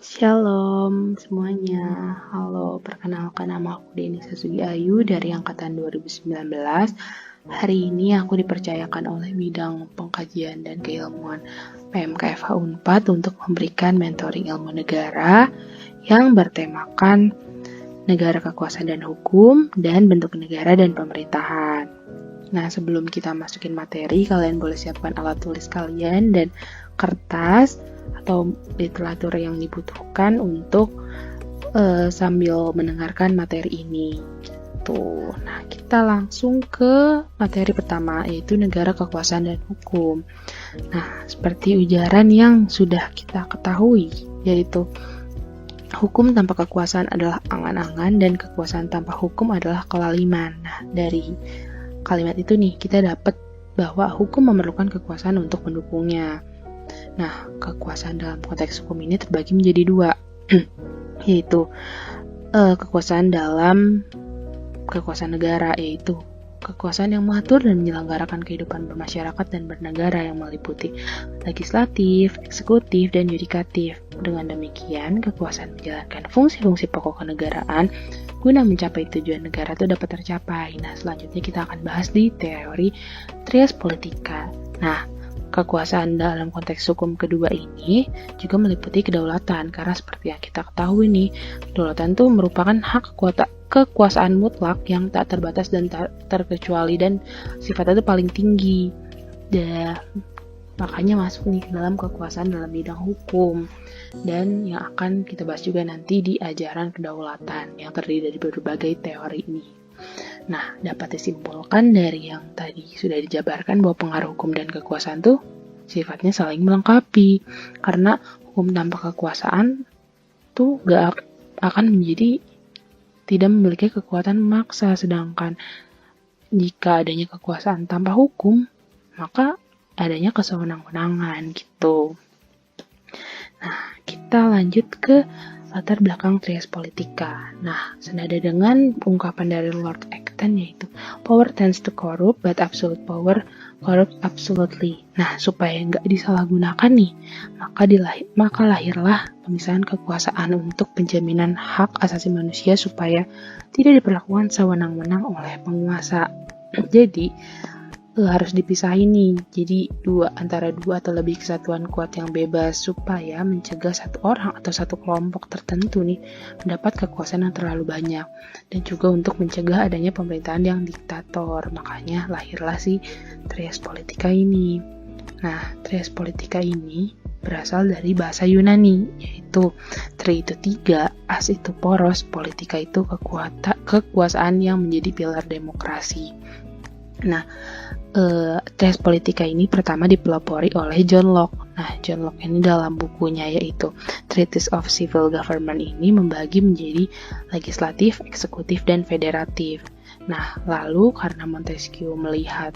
Shalom semuanya, halo, perkenalkan nama aku Deni Sasugi Ayu dari Angkatan 2019. Hari ini aku dipercayakan oleh bidang pengkajian dan keilmuan PMKFH Unpad untuk memberikan mentoring ilmu negara yang bertemakan negara kekuasaan dan hukum dan bentuk negara dan pemerintahan. Nah, sebelum kita masukin materi, kalian boleh siapkan alat tulis kalian dan kertas atau literatur yang dibutuhkan untuk sambil mendengarkan materi ini. Tuh, nah kita langsung ke materi pertama, yaitu negara kekuasaan dan hukum. Nah, seperti ujaran yang sudah kita ketahui, yaitu hukum tanpa kekuasaan adalah angan-angan dan kekuasaan tanpa hukum adalah kelaliman. Nah, dari kalimat itu nih kita dapat bahwa hukum memerlukan kekuasaan untuk mendukungnya. Nah, kekuasaan dalam konteks hukum ini terbagi menjadi dua, yaitu kekuasaan dalam kekuasaan negara, yaitu kekuasaan yang mengatur dan menyelenggarakan kehidupan bermasyarakat dan bernegara yang meliputi legislatif, eksekutif, dan yudikatif. Dengan demikian, kekuasaan menjalankan fungsi-fungsi pokok kenegaraan guna mencapai tujuan negara itu dapat tercapai. Nah, selanjutnya kita akan bahas di teori trias politika. Nah, kekuasaan dalam konteks hukum kedua ini juga meliputi kedaulatan, karena seperti yang kita ketahui nih, kedaulatan itu merupakan hak kekuasaan mutlak yang tak terbatas dan tak terkecuali dan sifatnya itu paling tinggi. Dan makanya masuk nih ke dalam kekuasaan dalam bidang hukum, dan yang akan kita bahas juga nanti di ajaran kedaulatan yang terdiri dari berbagai teori ini. Nah, dapat disimpulkan dari yang tadi sudah dijabarkan bahwa pengaruh hukum dan kekuasaan tuh sifatnya saling melengkapi, karena hukum tanpa kekuasaan tuh gak akan menjadi tidak memiliki kekuatan memaksa, sedangkan jika adanya kekuasaan tanpa hukum, maka adanya kesewenang-wenangan gitu. Nah, kita lanjut ke latar belakang trias politika. Nah, senada dengan ungkapan dari Lord Acton, yaitu power tends to corrupt, but absolute power corrupt absolutely. Nah, supaya nggak disalahgunakan nih, maka lahirlah pemisahan kekuasaan untuk penjaminan hak asasi manusia supaya tidak diperlakukan sewenang-wenang oleh penguasa. Jadi, harus dipisahin nih, jadi antara dua atau lebih kesatuan kuat yang bebas supaya mencegah satu orang atau satu kelompok tertentu nih mendapat kekuasaan yang terlalu banyak, dan juga untuk mencegah adanya pemerintahan yang diktator. Makanya lahirlah si trias politika ini. Nah, trias politika ini berasal dari bahasa Yunani, yaitu tri itu tiga, as itu poros, politika itu kekuasaan yang menjadi pilar demokrasi. Nah, trias politika ini pertama dipelopori oleh John Locke. Nah, John Locke ini dalam bukunya yaitu Treatise of Civil Government ini membagi menjadi legislatif, eksekutif, dan federatif. Nah, lalu karena Montesquieu melihat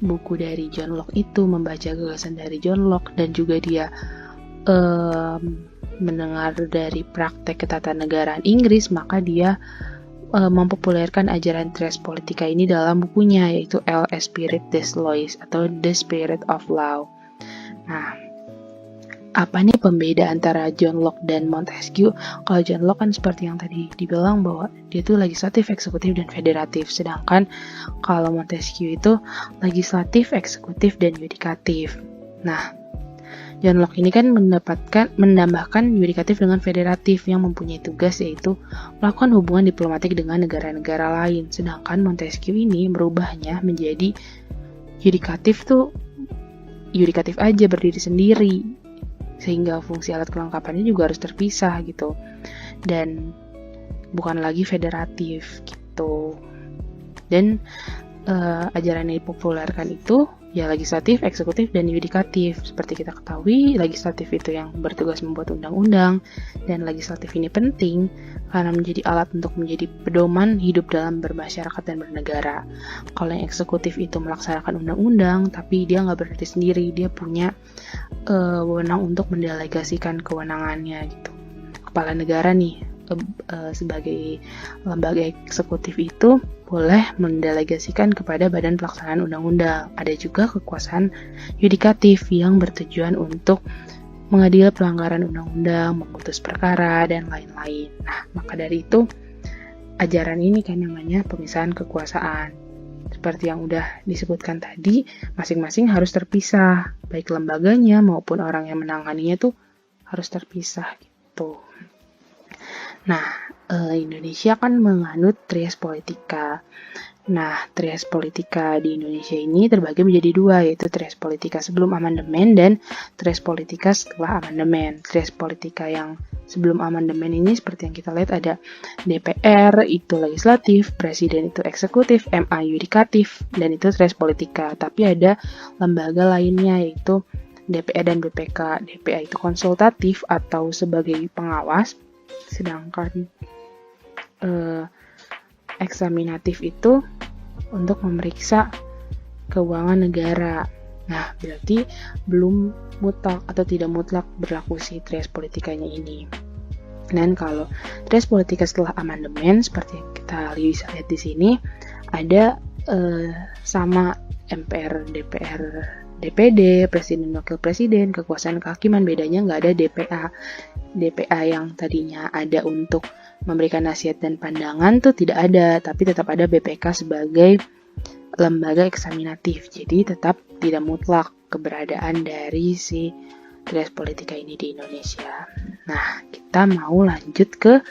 buku dari John Locke itu, membaca gagasan dari John Locke, dan juga dia mendengar dari praktek ketatanegaraan Inggris, maka dia mempopulerkan ajaran trias politika ini dalam bukunya, yaitu L'Esprit des Lois atau The Spirit of Law. Nah, apa nih pembeda antara John Locke dan Montesquieu? Kalau John Locke kan seperti yang tadi dibilang bahwa dia itu legislatif, eksekutif, dan federatif, sedangkan kalau Montesquieu itu legislatif, eksekutif, dan yudikatif. Nah, John Locke ini kan menambahkan yudikatif dengan federatif yang mempunyai tugas yaitu melakukan hubungan diplomatik dengan negara-negara lain, sedangkan Montesquieu ini merubahnya menjadi yudikatif aja, berdiri sendiri, sehingga fungsi alat kelengkapannya juga harus terpisah gitu, dan bukan lagi federatif gitu. Dan ajaran yang dipopulerkan itu ya legislatif, eksekutif, dan yudikatif. Seperti kita ketahui, legislatif itu yang bertugas membuat undang-undang, dan legislatif ini penting karena menjadi alat untuk menjadi pedoman hidup dalam bermasyarakat dan bernegara. Kalau yang eksekutif itu melaksanakan undang-undang, tapi dia nggak berdiri sendiri, dia punya wewenang untuk mendelegasikan kewenangannya gitu. Kepala negara nih, sebagai lembaga eksekutif itu boleh mendelegasikan kepada badan pelaksanaan undang-undang. Ada juga kekuasaan yudikatif yang bertujuan untuk mengadili pelanggaran undang-undang, memutus perkara, dan lain-lain. Nah, maka dari itu, ajaran ini kan namanya pemisahan kekuasaan. Seperti yang udah disebutkan tadi, masing-masing harus terpisah, baik lembaganya maupun orang yang menanganinya tuh harus terpisah gitu. Nah, Indonesia kan menganut Trias Politika. Nah, Trias Politika di Indonesia ini terbagi menjadi dua, yaitu Trias Politika sebelum amandemen dan Trias Politika setelah amandemen. Trias Politika yang sebelum amandemen ini seperti yang kita lihat ada DPR itu legislatif, Presiden itu eksekutif, MA yudikatif, dan itu Trias Politika. Tapi ada lembaga lainnya yaitu DPA dan BPK. DPA itu konsultatif atau sebagai pengawas, sedangkan eksaminatif itu untuk memeriksa keuangan negara. Nah, berarti belum mutlak atau tidak mutlak berlaku si Trias Politikanya ini. Dan kalau Trias Politika setelah amandemen, seperti yang kita bisa lihat di sini, ada sama MPR, DPR, DPD, Presiden Wakil Presiden, kekuasaan kehakiman, bedanya nggak ada DPA. DPA yang tadinya ada untuk memberikan nasihat dan pandangan tuh tidak ada, tapi tetap ada BPK sebagai lembaga eksaminatif. Jadi tetap tidak mutlak keberadaan dari si Trias Politika ini di Indonesia. Nah, kita mau lanjut ke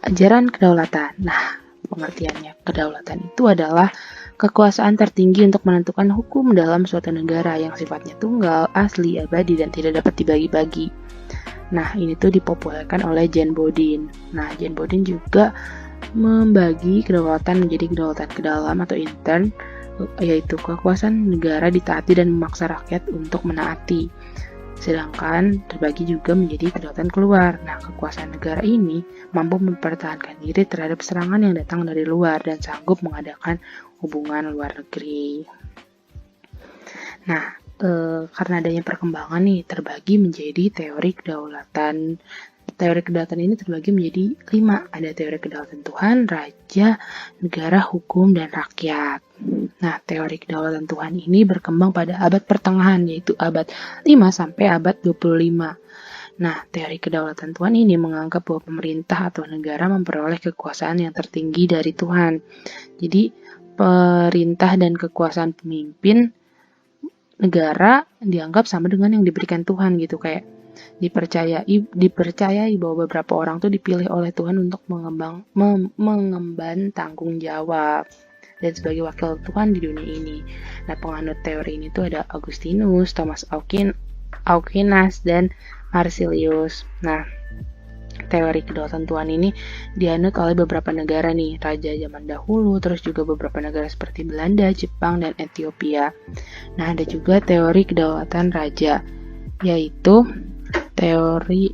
ajaran kedaulatan. Nah, pengertiannya kedaulatan itu adalah kekuasaan tertinggi untuk menentukan hukum dalam suatu negara yang sifatnya tunggal, asli, abadi, dan tidak dapat dibagi-bagi. Nah, ini tuh dipopulerkan oleh Jane Bodin. Nah, Jane Bodin juga membagi kedaulatan menjadi kedaulatan ke dalam atau intern, yaitu kekuasaan negara ditaati dan memaksa rakyat untuk menaati. Sedangkan terbagi juga menjadi kedaulatan keluar. Nah, kekuasaan negara ini mampu mempertahankan diri terhadap serangan yang datang dari luar dan sanggup mengadakan hubungan luar negeri. Nah, karena adanya perkembangan nih, terbagi menjadi teori kedaulatan. Teori kedaulatan ini terbagi menjadi 5. Ada teori kedaulatan Tuhan, Raja, Negara, Hukum, dan Rakyat. Nah, teori kedaulatan Tuhan ini berkembang pada abad pertengahan, yaitu abad 5 sampai abad 25. Nah, teori kedaulatan Tuhan ini menganggap bahwa pemerintah atau negara memperoleh kekuasaan yang tertinggi dari Tuhan. Jadi, perintah dan kekuasaan pemimpin negara dianggap sama dengan yang diberikan Tuhan gitu, kayak dipercayai bahwa beberapa orang tuh dipilih oleh Tuhan untuk mengemban tanggung jawab dan sebagai wakil Tuhan di dunia ini. Nah, penganut teori ini tuh ada Augustinus, Thomas Aquinas, dan Marsilius. Nah, teori kedaulatan Tuhan ini dianut oleh beberapa negara nih, raja zaman dahulu, terus juga beberapa negara seperti Belanda, Jepang, dan Ethiopia. Nah, ada juga teori kedaulatan raja, yaitu teori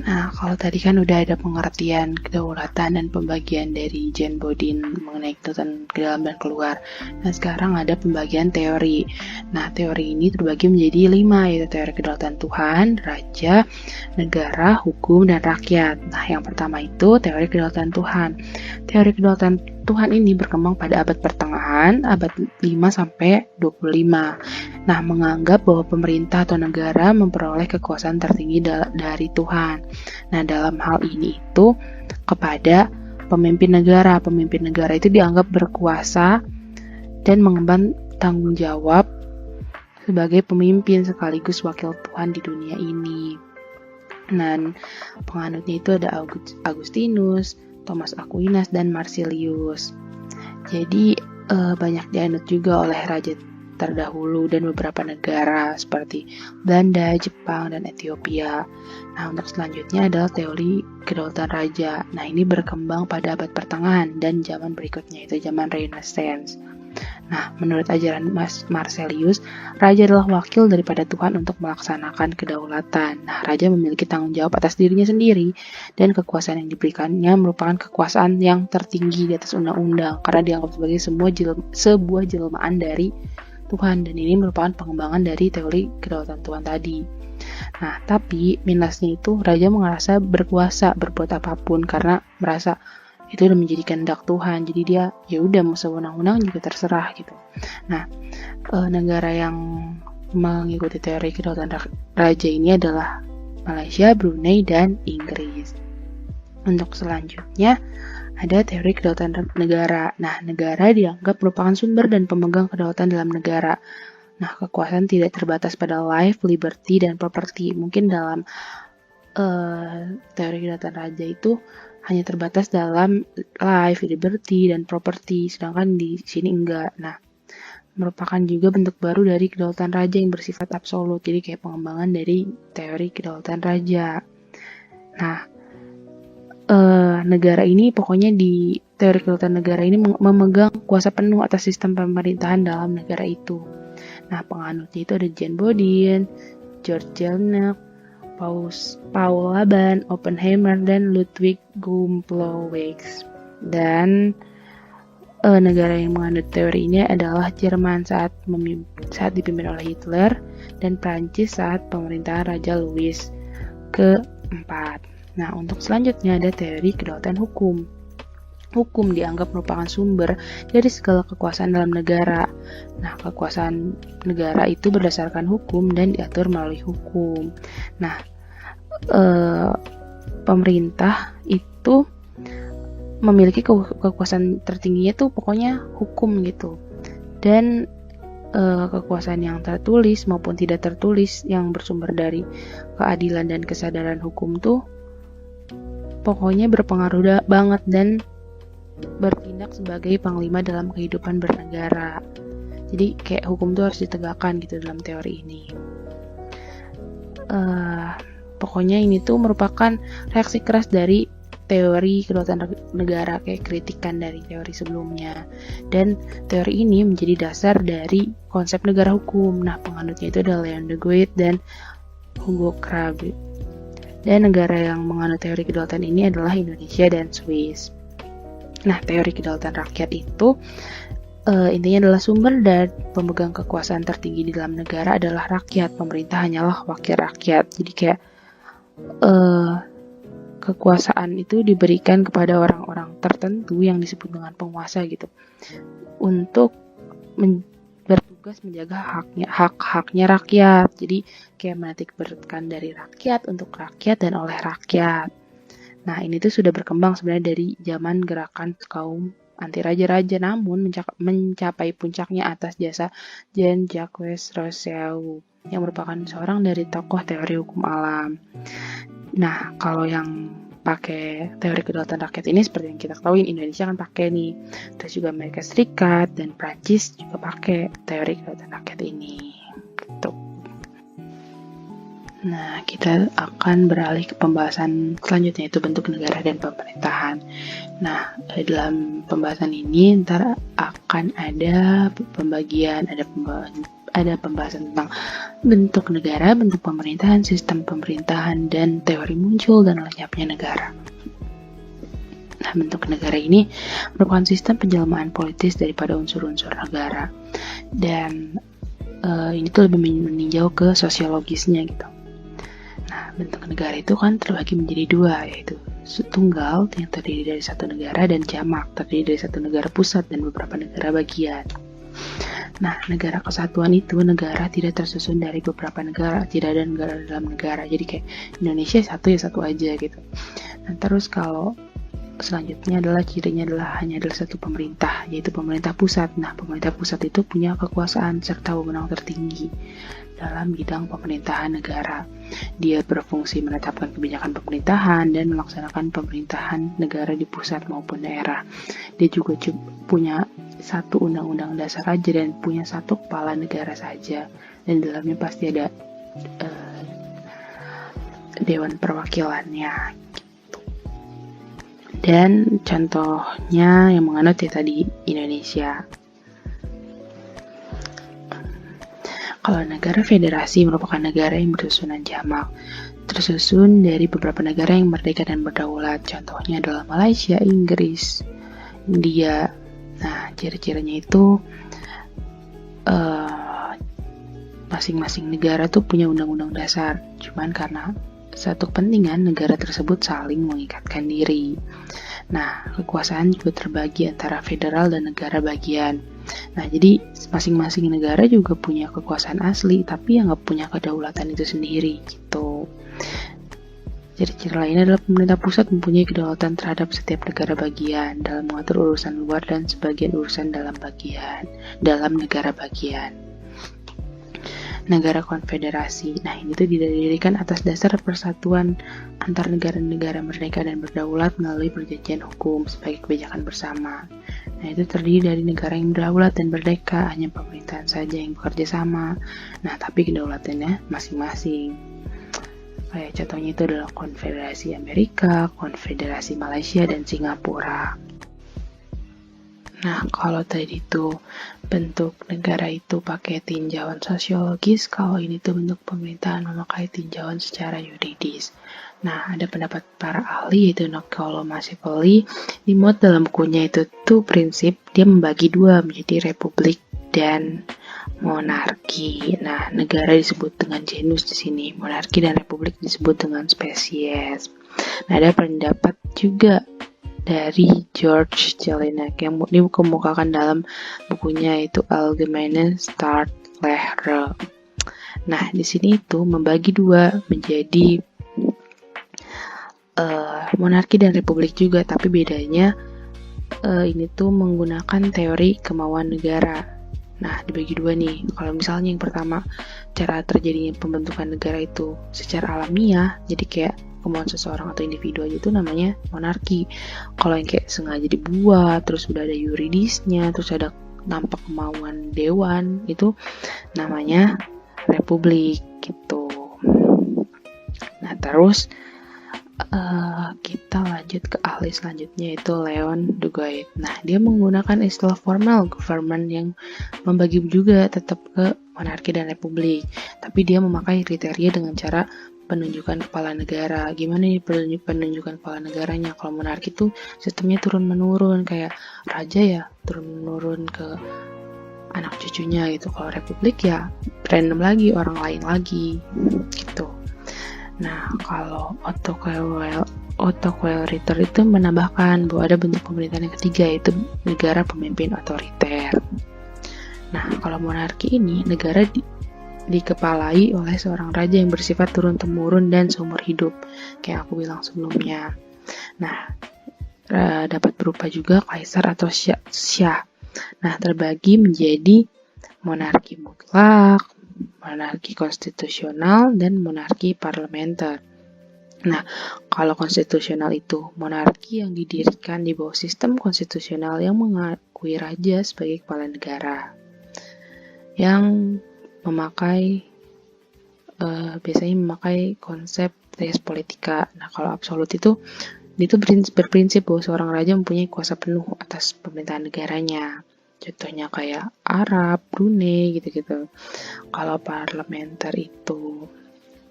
Nah, kalau tadi kan udah ada pengertian kedaulatan dan pembagian dari Jane Bodin mengenai kedaulatan ke dalam dan keluar. Nah, sekarang ada pembagian teori. Nah, teori ini terbagi menjadi 5, yaitu teori kedaulatan Tuhan, Raja, Negara, Hukum, dan Rakyat. Nah, yang pertama itu teori kedaulatan Tuhan. Teori kedaulatan Tuhan ini berkembang pada abad pertengahan, abad 5 sampai 25. Nah, menganggap bahwa pemerintah atau negara memperoleh kekuasaan tertinggi dari Tuhan. Nah, dalam hal ini itu kepada pemimpin negara. Pemimpin negara itu dianggap berkuasa dan mengemban tanggung jawab sebagai pemimpin sekaligus wakil Tuhan di dunia ini. Dan penganutnya itu ada Augustinus, Thomas Aquinas, dan Marsilius. Jadi banyak dianut juga oleh raja terdahulu dan beberapa negara seperti Belanda, Jepang, dan Ethiopia. Nah, untuk selanjutnya adalah teori kedaulatan raja. Nah, ini berkembang pada abad pertengahan dan zaman berikutnya, itu zaman Renaissance. Nah, menurut ajaran Marsilius, raja adalah wakil daripada Tuhan untuk melaksanakan kedaulatan. Nah, raja memiliki tanggung jawab atas dirinya sendiri, dan kekuasaan yang diberikannya merupakan kekuasaan yang tertinggi di atas undang-undang, karena dianggap sebagai sebuah jelmaan dari Tuhan, dan ini merupakan pengembangan dari teori kedaulatan Tuhan tadi. Nah, tapi minusnya itu raja merasa berkuasa berbuat apapun karena merasa itu udah menjadi kehendak Tuhan. Jadi dia ya udah mau sewenang-wenang juga terserah gitu. Nah, negara yang mengikuti teori kedaulatan raja ini adalah Malaysia, Brunei, dan Inggris. Untuk selanjutnya ada teori kedaulatan negara. Nah, negara dianggap merupakan sumber dan pemegang kedaulatan dalam negara. Nah, kekuasaan tidak terbatas pada life, liberty, dan property. Mungkin dalam teori kedaulatan raja itu hanya terbatas dalam life, liberty, dan property, sedangkan di sini enggak. Nah, merupakan juga bentuk baru dari kedaulatan raja yang bersifat absolut. Jadi kayak pengembangan dari teori kedaulatan raja. Nah, negara ini pokoknya di teori kedaulatan negara ini memegang kuasa penuh atas sistem pemerintahan dalam negara itu. Nah, penganutnya itu ada John Bodin, George Jelnok, Paul Laban, Oppenheimer, dan Ludwig Gumplowicz. Dan negara yang menganut teori ini adalah Jerman saat dipimpin oleh Hitler, dan Prancis saat pemerintahan Raja Louis keempat. Nah, untuk selanjutnya ada teori kedaulatan hukum. Hukum dianggap merupakan sumber dari segala kekuasaan dalam negara. Nah, kekuasaan negara itu berdasarkan hukum dan diatur melalui hukum. Nah, pemerintah itu memiliki kekuasaan tertingginya tuh pokoknya hukum gitu. Dan kekuasaan yang tertulis maupun tidak tertulis yang bersumber dari keadilan dan kesadaran hukum tuh pokoknya berpengaruh banget dan bertindak sebagai panglima dalam kehidupan bernegara. Jadi kayak hukum tuh harus ditegakkan gitu dalam teori ini. Pokoknya ini tuh merupakan reaksi keras dari teori kedaulatan negara, kayak kritikan dari teori sebelumnya. Dan teori ini menjadi dasar dari konsep negara hukum. Nah, penganutnya itu adalah Leon de Guet dan Hugo Cravit. Dan negara yang menganut teori kedaulatan ini adalah Indonesia dan Swiss. Nah, teori kedaulatan rakyat itu intinya adalah sumber dan pemegang kekuasaan tertinggi di dalam negara adalah rakyat. Pemerintah hanyalah wakil rakyat. Jadi kayak kekuasaan itu diberikan kepada orang-orang tertentu yang disebut dengan penguasa gitu, untuk bertugas menjaga hak-haknya rakyat. Jadi kayak menitik beratkan dari rakyat untuk rakyat dan oleh rakyat. Nah, ini tuh sudah berkembang sebenarnya dari zaman gerakan kaum anti raja-raja, namun mencapai puncaknya atas jasa Jean-Jacques Rousseau yang merupakan seorang dari tokoh teori hukum alam. Nah, kalau yang pakai teori kedaulatan rakyat ini seperti yang kita ketahui, Indonesia kan pakai nih. Terus juga Amerika Serikat dan Prancis juga pakai teori kedaulatan rakyat ini. Gitu. Nah, kita akan beralih ke pembahasan selanjutnya, yaitu bentuk negara dan pemerintahan. Nah, dalam pembahasan ini ntar akan ada pembagian, ada pembahasan tentang bentuk negara, bentuk pemerintahan, sistem pemerintahan, dan teori muncul dan lenyapnya negara. Nah, bentuk negara ini merupakan sistem penjelmaan politis daripada unsur-unsur negara. Dan ini tuh lebih meninjau ke sosiologisnya gitu. Nah, bentuk negara itu kan terbagi menjadi dua, yaitu tunggal yang terdiri dari satu negara, dan jamak terdiri dari satu negara pusat dan beberapa negara bagian. Nah, negara kesatuan itu negara tidak tersusun dari beberapa negara, tidak ada negara dalam negara. Jadi kayak Indonesia satu ya satu aja gitu. Nah, terus kalau selanjutnya adalah cirinya hanya satu pemerintah, yaitu pemerintah pusat. Nah, pemerintah pusat itu punya kekuasaan serta wewenang tertinggi dalam bidang pemerintahan negara. Dia berfungsi menetapkan kebijakan pemerintahan dan melaksanakan pemerintahan negara di pusat maupun daerah. Dia juga punya satu undang-undang dasar aja dan punya satu kepala negara saja. Dan di dalamnya pasti ada dewan perwakilannya. Gitu. Dan contohnya yang menganut ya tadi Indonesia. Kalau negara federasi merupakan negara yang bersusunan jamak, tersusun dari beberapa negara yang merdeka dan berdaulat. Contohnya adalah Malaysia, Inggris, India. Nah, ciri-cirinya itu masing-masing negara tuh punya undang-undang dasar. Cuman karena satu kepentingan, negara tersebut saling mengikatkan diri. Nah, kekuasaan juga terbagi antara federal dan negara bagian. Nah, jadi masing-masing negara juga punya kekuasaan asli, tapi yang nggak punya kedaulatan itu sendiri, gitu. Ciri-ciri lainnya adalah pemerintah pusat mempunyai kedaulatan terhadap setiap negara bagian dalam mengatur urusan luar dan sebagian urusan dalam negara bagian. Negara konfederasi. Nah, ini tuh didirikan atas dasar persatuan antar negara-negara merdeka dan berdaulat melalui perjanjian hukum sebagai kebijakan bersama. Nah, itu terdiri dari negara yang berdaulat dan merdeka, hanya pemerintahan saja yang bekerja sama. Nah, tapi kedaulatannya masing-masing. Kayak contohnya itu adalah Konfederasi Amerika, Konfederasi Malaysia, dan Singapura. Nah, kalau tadi itu bentuk negara itu pakai tinjauan sosiologis, kalau ini tuh bentuk pemerintahan memakai tinjauan secara yuridis. Nah, ada pendapat para ahli yaitu Niccolò Machiavelli dimuat dalam bukunya itu tuh prinsip dia membagi dua menjadi republik dan monarki. Nah, negara disebut dengan genus di sini, monarki dan republik disebut dengan spesies. Nah, ada pendapat juga dari George Jelinek yang dikemukakan dalam bukunya itu Allgemeine Staatslehre. Nah, di sini itu membagi dua menjadi monarki dan republik juga, tapi bedanya ini tuh menggunakan teori kemauan negara. Nah, dibagi dua nih. Kalau misalnya yang pertama, cara terjadinya pembentukan negara itu secara alamiah, jadi kayak kemauan seseorang atau individu aja itu namanya monarki. Kalau yang kayak sengaja dibuat, terus udah ada yuridisnya, terus ada nampak kemauan dewan, itu namanya republik gitu. Nah, terus kita lanjut ke ahli selanjutnya yaitu Leon Duguid. Nah, dia menggunakan istilah formal government yang membagi juga tetap ke monarki dan republik, tapi dia memakai kriteria dengan cara penunjukan kepala negara. Gimana nih penunjukan kepala negaranya? Kalau monarki itu sistemnya turun-menurun, kayak raja ya turun-menurun ke anak cucunya gitu. Kalau republik ya random lagi, orang lain lagi gitu. Nah, kalau autocrator itu menambahkan bahwa ada bentuk pemerintahan yang ketiga yaitu negara pemimpin otoriter. Nah, kalau monarki ini negara dikepalai oleh seorang raja yang bersifat turun-temurun dan seumur hidup, kayak aku bilang sebelumnya. Nah, dapat berupa juga kaisar atau syah. Nah, terbagi menjadi monarki mutlak, monarki konstitusional, dan monarki parlementer. Nah, kalau konstitusional itu monarki yang didirikan di bawah sistem konstitusional yang mengakui raja sebagai kepala negara, yang biasanya memakai konsep res politica. Nah, kalau absolut itu berprinsip bahwa seorang raja mempunyai kuasa penuh atas pemerintahan negaranya. Contohnya kayak Arab, Brunei, gitu-gitu. Kalau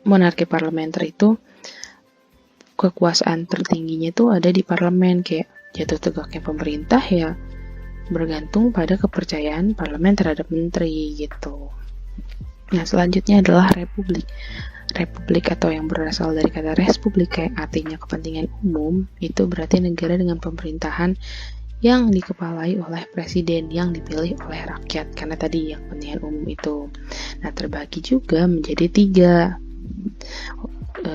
monarki parlementer itu kekuasaan tertingginya itu ada di parlemen, kayak jatuh tegaknya pemerintah ya bergantung pada kepercayaan parlemen terhadap menteri gitu. Nah, selanjutnya adalah republik. Republik atau yang berasal dari kata respublik, kayak artinya kepentingan umum, itu berarti negara dengan pemerintahan yang dikepalai oleh presiden yang dipilih oleh rakyat, karena tadi yang kepentingan umum itu. Nah, terbagi juga menjadi 3.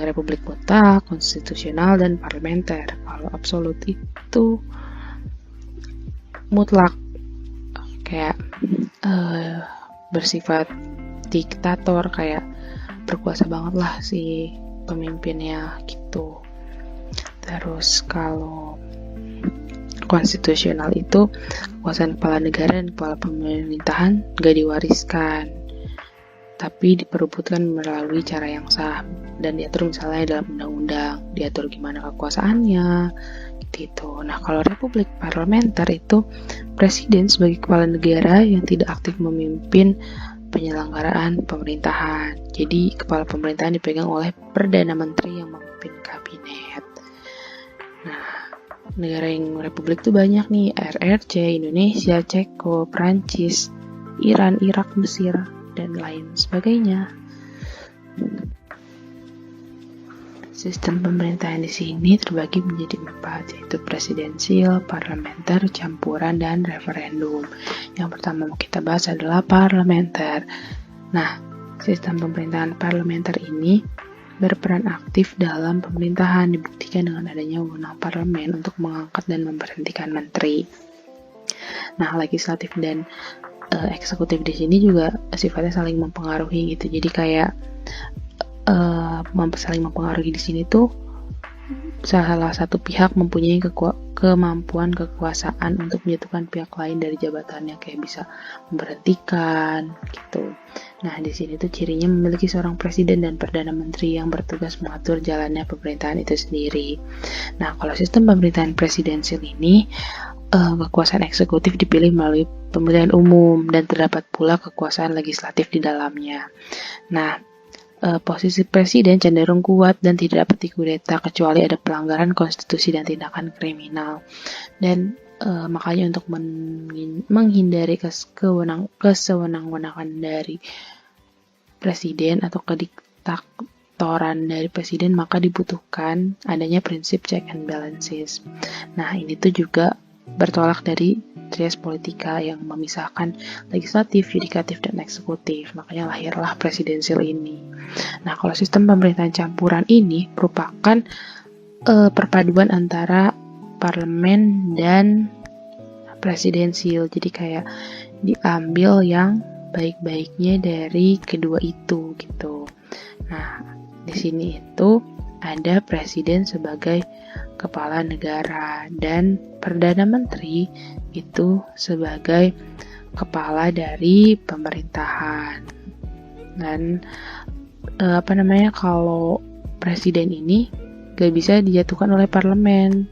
Republik mutlak, konstitusional, dan parlementer. Kalau absolut itu mutlak, kayak bersifat diktator, kayak berkuasa banget lah si pemimpinnya gitu. Terus kalau konstitusional itu kekuasaan kepala negara dan kepala pemerintahan gak diwariskan, tapi diperebutkan melalui cara yang sah dan diatur misalnya dalam undang-undang, diatur gimana kekuasaannya gitu. Nah, kalau republik parlementer itu presiden sebagai kepala negara yang tidak aktif memimpin penyelenggaraan pemerintahan. Jadi kepala pemerintahan dipegang oleh perdana menteri yang memimpin kabinet. Nah, negara yang republik tuh banyak nih, RRC, Indonesia, Ceko, Prancis, Iran, Irak, Mesir, dan lain sebagainya. Sistem pemerintahan di sini terbagi menjadi 4, yaitu presidensial, parlementer, campuran, dan referendum. Yang pertama mau kita bahas adalah parlementer. Nah, sistem pemerintahan parlementer ini berperan aktif dalam pemerintahan, dibuktikan dengan adanya wewenang parlemen untuk mengangkat dan memberhentikan menteri. Nah, legislatif dan eksekutif di sini juga sifatnya saling mempengaruhi gitu. Jadi kayak saling mempengaruhi di sini tuh salah satu pihak mempunyai kemampuan kekuasaan untuk menjatuhkan pihak lain dari jabatannya, kayak bisa memberhentikan gitu. Nah, di sini tuh cirinya memiliki seorang presiden dan perdana menteri yang bertugas mengatur jalannya pemerintahan itu sendiri. Nah, kalau sistem pemerintahan presidensial ini kekuasaan eksekutif dipilih melalui pemilihan umum dan terdapat pula kekuasaan legislatif di dalamnya. Nah, posisi presiden cenderung kuat dan tidak dapat dikudeta kecuali ada pelanggaran konstitusi dan tindakan kriminal. Dan makanya untuk menghindari kesewenang-wenangan dari presiden atau kediktatoran dari presiden, maka dibutuhkan adanya prinsip check and balances. Nah, ini tuh juga bertolak dari trias politika yang memisahkan legislatif, yudikatif, dan eksekutif. Makanya lahirlah presidensial ini. Nah, kalau sistem pemerintahan campuran ini merupakan perpaduan antara parlemen dan presidensial. Jadi kayak diambil yang baik-baiknya dari kedua itu gitu. Nah, di sini itu ada presiden sebagai kepala negara dan perdana menteri itu sebagai kepala dari pemerintahan. Dan kalau presiden ini gak bisa dijatuhkan oleh parlemen,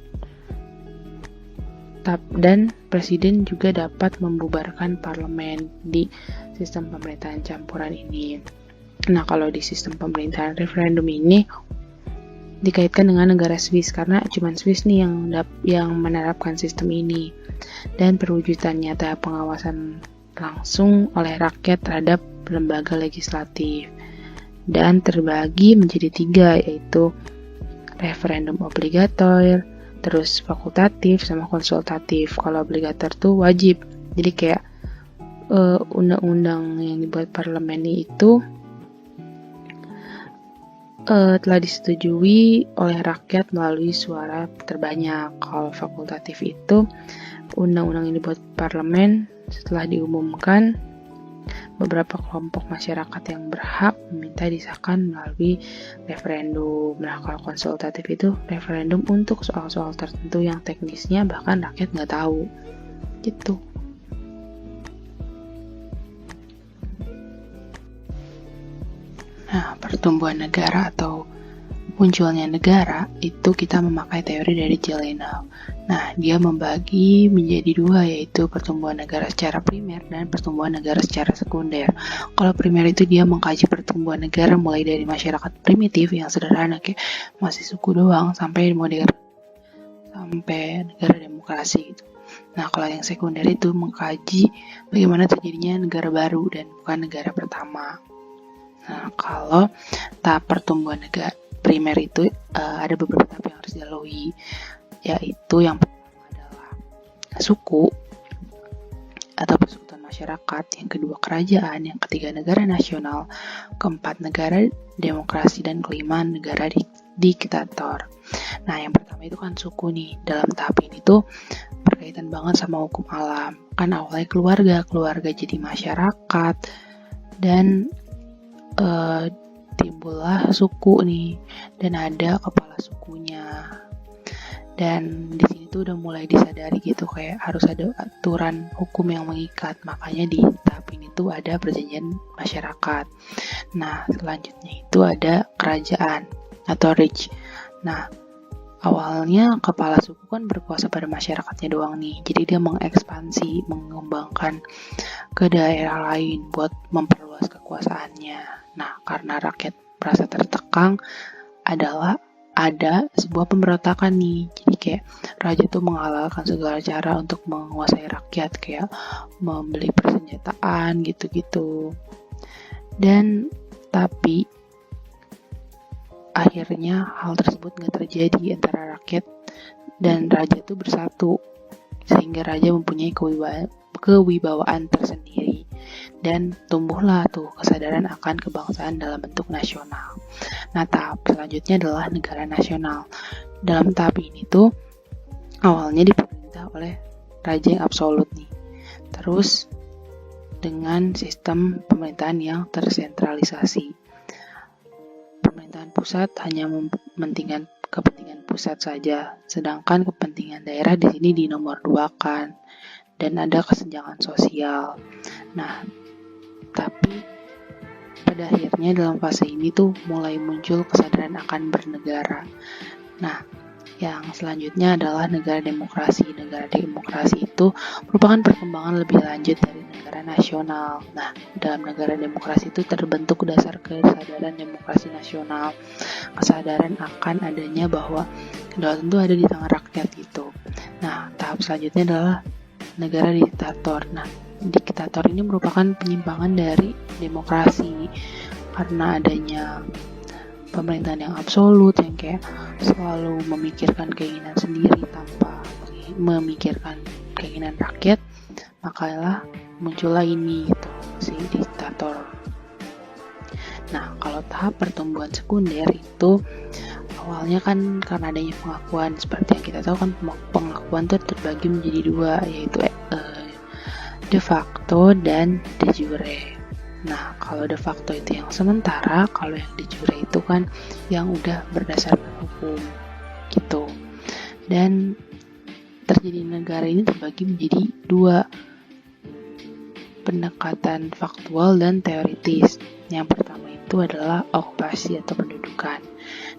dan presiden juga dapat membubarkan parlemen di sistem pemerintahan campuran ini. Nah, kalau di sistem pemerintahan referendum ini dikaitkan dengan negara Swiss, karena cuma Swiss nih yang menerapkan sistem ini, dan perwujudan nyata pengawasan langsung oleh rakyat terhadap lembaga legislatif, dan terbagi menjadi 3, yaitu referendum obligator, terus fakultatif, sama konsultatif. Kalau obligator tuh wajib, jadi kayak undang-undang yang dibuat parlemen itu telah disetujui oleh rakyat melalui suara terbanyak. Kalau fakultatif itu undang-undang yang dibuat parlemen setelah diumumkan, beberapa kelompok masyarakat yang berhak meminta disahkan melalui referendum. Nah, kalau konsultatif itu referendum untuk soal-soal tertentu yang teknisnya bahkan rakyat nggak tahu gitu. Nah, pertumbuhan negara atau munculnya negara itu kita memakai teori dari Jelenow. Nah, dia membagi menjadi 2, yaitu pertumbuhan negara secara primer dan pertumbuhan negara secara sekunder. Kalau primer itu dia mengkaji pertumbuhan negara mulai dari masyarakat primitif yang sederhana kayak masih suku doang sampai modern, sampai negara demokrasi gitu. Nah, kalau yang sekunder itu mengkaji bagaimana terjadinya negara baru dan bukan negara pertama. Nah, kalau tahap pertumbuhan negara primer itu ada beberapa tahap yang harus dilalui, yaitu yang pertama adalah suku atau persekutuan masyarakat, yang kedua kerajaan, yang ketiga negara nasional, keempat negara demokrasi, dan kelima negara diktator. Nah, yang pertama itu kan suku nih. Dalam tahap ini tuh berkaitan banget sama hukum alam. Kan awalnya keluarga jadi masyarakat, dan timbullah suku nih, dan ada kepala sukunya. Dan di sini tuh udah mulai disadari gitu, kayak harus ada aturan hukum yang mengikat. Makanya di tahap ini tuh ada perjanjian masyarakat. Nah, selanjutnya itu ada kerajaan atau Reich. Nah, awalnya kepala suku kan berkuasa pada masyarakatnya doang nih. Jadi dia mengekspansi, mengembangkan ke daerah lain buat memperluas kekuasaannya. Nah, karena rakyat merasa tertekan, ada sebuah pemberontakan nih. Jadi kayak raja tuh menghalalkan segala cara untuk menguasai rakyat, kayak membeli persenjataan gitu-gitu. Dan tapi akhirnya hal tersebut nggak terjadi antara rakyat dan raja itu bersatu, sehingga raja mempunyai kewibawaan tersendiri dan tumbuhlah tuh kesadaran akan kebangsaan dalam bentuk nasional. Nah, tahap selanjutnya adalah negara nasional. Dalam tahap ini tuh awalnya diperintah oleh raja yang absolut nih. Terus dengan sistem pemerintahan yang tersentralisasi. Pemerintahan pusat hanya mementingkan kepentingan pusat saja, sedangkan kepentingan daerah di sini dinomorduakan dan ada kesenjangan sosial. Nah, tapi pada akhirnya dalam fase ini tuh mulai muncul kesadaran akan bernegara. Nah, yang selanjutnya adalah negara demokrasi. Negara demokrasi itu merupakan perkembangan lebih lanjut dari negara nasional. Nah, dalam negara demokrasi itu terbentuk dasar kesadaran demokrasi nasional. Kesadaran akan adanya bahwa kedaulatan itu ada di tangan rakyat gitu. Nah, tahap selanjutnya adalah negara diktator. Nah, diktator ini merupakan penyimpangan dari demokrasi karena adanya pemerintahan yang absolut yang kayak selalu memikirkan keinginan sendiri tanpa memikirkan keinginan rakyat, makalah muncullah ini gitu, si diktator. Nah, kalau tahap pertumbuhan sekunder itu awalnya kan karena adanya pengakuan, seperti yang kita tahu kan pengakuan itu terbagi menjadi dua, yaitu de facto dan de jure. Nah, kalau de facto itu yang sementara, kalau yang de jure itu kan yang udah berdasarkan hukum gitu. Dan terjadi negara ini terbagi menjadi dua, pendekatan faktual dan teoritis. Yang pertama itu adalah okupasi atau pendudukan.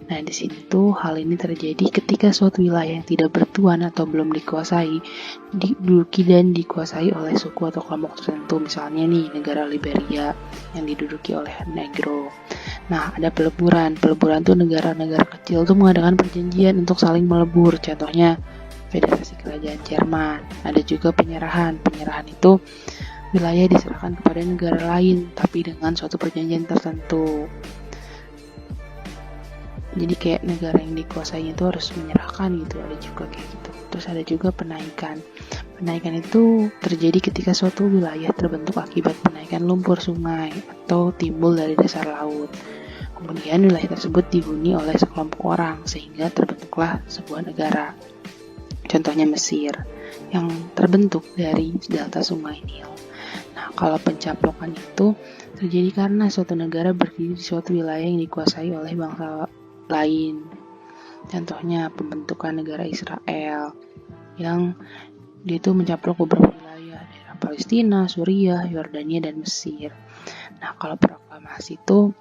Nah, di sini tuh hal ini terjadi ketika suatu wilayah yang tidak bertuan atau belum dikuasai diduduki dan dikuasai oleh suku atau kelompok tertentu. Misalnya nih, negara Liberia yang diduduki oleh Negro. Nah, ada peleburan. Peleburan tuh negara-negara kecil tuh mengadakan perjanjian untuk saling melebur. Contohnya Federasi Kerajaan Jerman. Ada juga penyerahan. Penyerahan itu wilayah diserahkan kepada negara lain, tapi dengan suatu perjanjian tertentu. Jadi kayak negara yang dikuasainya itu harus menyerahkan gitu, ada juga kayak gitu. Terus ada juga penaikan. Penaikan itu terjadi ketika suatu wilayah terbentuk akibat penaikan lumpur sungai atau timbul dari dasar laut. Kemudian wilayah tersebut dihuni oleh sekelompok orang sehingga terbentuklah sebuah negara. Contohnya Mesir yang terbentuk dari delta sungai Nil. Nah, kalau pencaplokan itu terjadi karena suatu negara berdiri di suatu wilayah yang dikuasai oleh bangsa lain. Contohnya pembentukan negara Israel yang dia itu mencaplok beberapa wilayah, daerah Palestina, Suriah, Yordania, dan Mesir. Nah, kalau proklamasi itu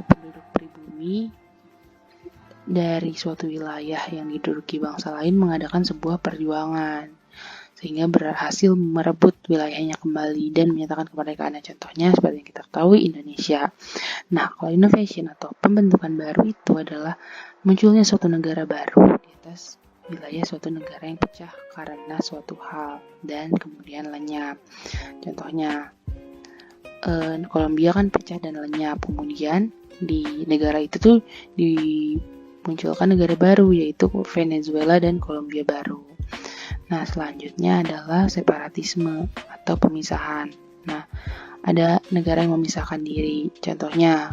penduduk pribumi dari suatu wilayah yang diduduki bangsa lain mengadakan sebuah perjuangan sehingga berhasil merebut wilayahnya kembali dan menyatakan kemerdekaannya. Contohnya seperti yang kita ketahui Indonesia. Nah, kalau innovation atau pembentukan baru itu adalah munculnya suatu negara baru di atas wilayah suatu negara yang pecah karena suatu hal dan kemudian lenyap. Contohnya Kolombia kan pecah dan lenyap, kemudian di negara itu tuh dimunculkan negara baru yaitu Venezuela dan Kolombia baru. Nah, selanjutnya adalah separatisme atau pemisahan. Nah, ada negara yang memisahkan diri. Contohnya,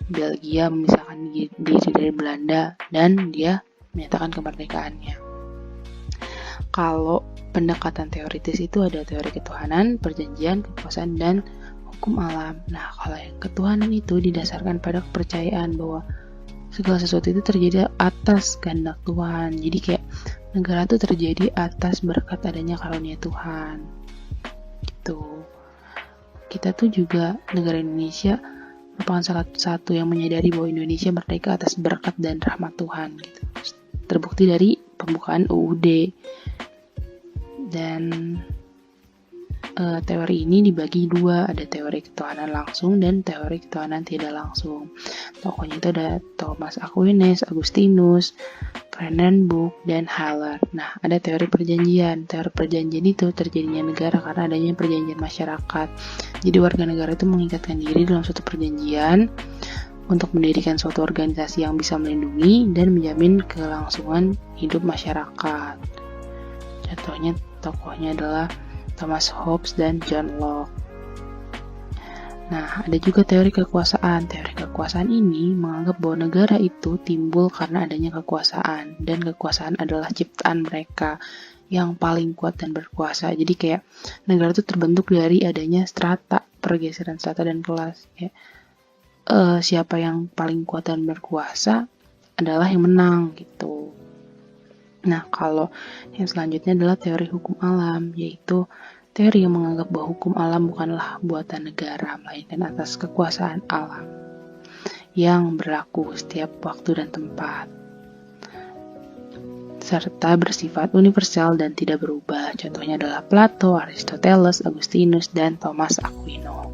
Belgia memisahkan diri dari Belanda dan dia menyatakan kemerdekaannya. Kalau pendekatan teoritis itu ada teori ketuhanan, perjanjian, kekuasaan, dan hukum alam. Nah, kalau yang ketuhanan itu didasarkan pada kepercayaan bahwa segala sesuatu itu terjadi atas kehendak Tuhan. Jadi kayak negara itu terjadi atas berkat adanya karunia Tuhan. Gitu. Kita tuh juga negara Indonesia merupakan salah satu yang menyadari bahwa Indonesia merdeka atas berkat dan rahmat Tuhan. Gitu. Terbukti dari pembukaan UUD. Dan teori ini dibagi dua, ada teori ketuhanan langsung dan teori ketuhanan tidak langsung. Tokohnya itu ada Thomas Aquinas, Agustinus, Krenenburg, dan Haller. Nah, ada teori perjanjian. Teori perjanjian itu terjadinya negara karena adanya perjanjian masyarakat. Jadi warga negara itu mengikatkan diri dalam suatu perjanjian untuk mendirikan suatu organisasi yang bisa melindungi dan menjamin kelangsungan hidup masyarakat. Contohnya tokohnya adalah Thomas Hobbes dan John Locke. Nah, ada juga teori kekuasaan. Teori kekuasaan ini menganggap bahwa negara itu timbul karena adanya kekuasaan, dan kekuasaan adalah ciptaan mereka yang paling kuat dan berkuasa. Jadi kayak negara itu terbentuk dari adanya strata, pergeseran strata dan kelas. Ya. Siapa yang paling kuat dan berkuasa adalah yang menang gitu. Nah, kalau yang selanjutnya adalah teori hukum alam, yaitu teori yang menganggap bahwa hukum alam bukanlah buatan negara, melainkan atas kekuasaan alam yang berlaku setiap waktu dan tempat, serta bersifat universal dan tidak berubah. Contohnya adalah Plato, Aristoteles, Agustinus, dan Thomas Aquino.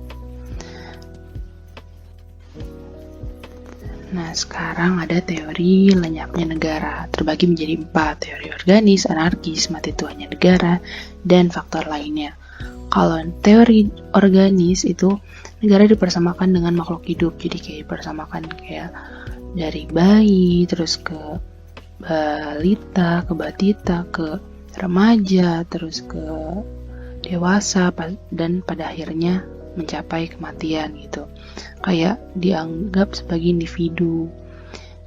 Nah, sekarang ada teori lenyapnya negara, terbagi menjadi 4, teori organis, anarkis, mati tuanya negara, dan faktor lainnya. Kalau teori organis itu, negara dipersamakan dengan makhluk hidup, jadi kayak dipersamakan kayak dari bayi, terus ke balita, ke batita, ke remaja, terus ke dewasa, dan pada akhirnya mencapai kematian gitu. Kayak dianggap sebagai individu.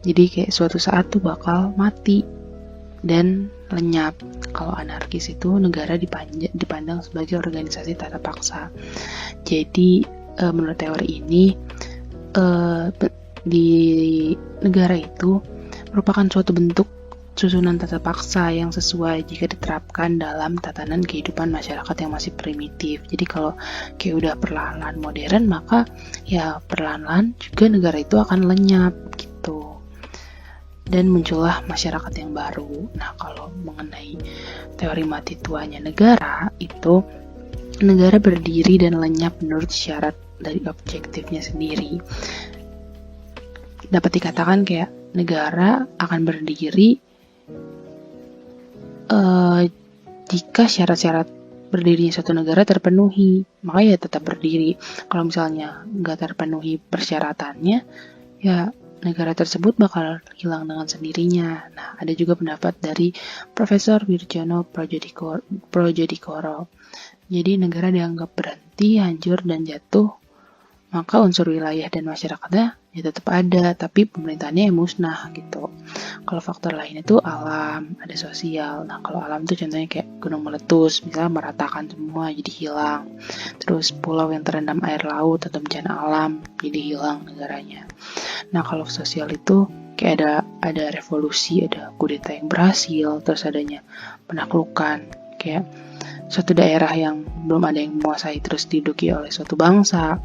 Jadi kayak suatu saat tuh bakal mati dan lenyap. Kalau anarkis itu negara dipandang sebagai organisasi tata paksa. Jadi menurut teori ini di negara itu merupakan suatu bentuk susunan tata paksa yang sesuai jika diterapkan dalam tatanan kehidupan masyarakat yang masih primitif. Jadi kalau kayak udah perlahan-lahan modern, maka ya perlahan-lahan juga negara itu akan lenyap gitu. Dan muncullah masyarakat yang baru. Nah, kalau mengenai teori mati tuanya negara, itu negara berdiri dan lenyap menurut syarat dari objektifnya sendiri. Dapat dikatakan kayak negara akan berdiri jika syarat-syarat berdirinya suatu negara terpenuhi, maka ya tetap berdiri. Kalau misalnya nggak terpenuhi persyaratannya, ya negara tersebut bakal hilang dengan sendirinya. Nah, ada juga pendapat dari Profesor Wirjono Projodikoro. Jadi negara dianggap berhenti, hancur, dan jatuh, maka unsur wilayah dan masyarakatnya ya tetap ada, tapi pemerintahannya yang musnah gitu. Kalau faktor lain itu alam, ada sosial. Nah, kalau alam itu contohnya kayak gunung meletus, misalnya meratakan semua jadi hilang. Terus pulau yang terendam air laut atau bencana alam jadi hilang negaranya. Nah, kalau sosial itu kayak ada revolusi, ada kudeta yang berhasil, terus adanya penaklukan, kayak suatu daerah yang belum ada yang menguasai terus diduduki oleh suatu bangsa.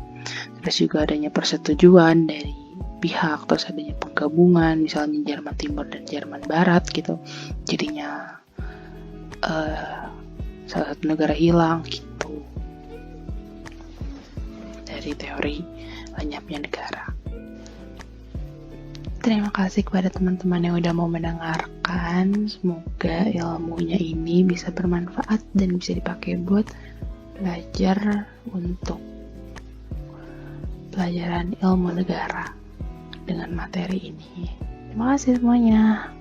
Terus juga adanya persetujuan dari pihak, terus adanya penggabungan, misalnya Jerman Timur dan Jerman Barat gitu. Jadinya salah satu negara hilang gitu. Dari teori lenyapnya negara. Terima kasih kepada teman-teman yang udah mau mendengarkan. Semoga ilmunya ini bisa bermanfaat dan bisa dipakai buat belajar untuk pelajaran ilmu negara dengan materi ini. Terima kasih semuanya.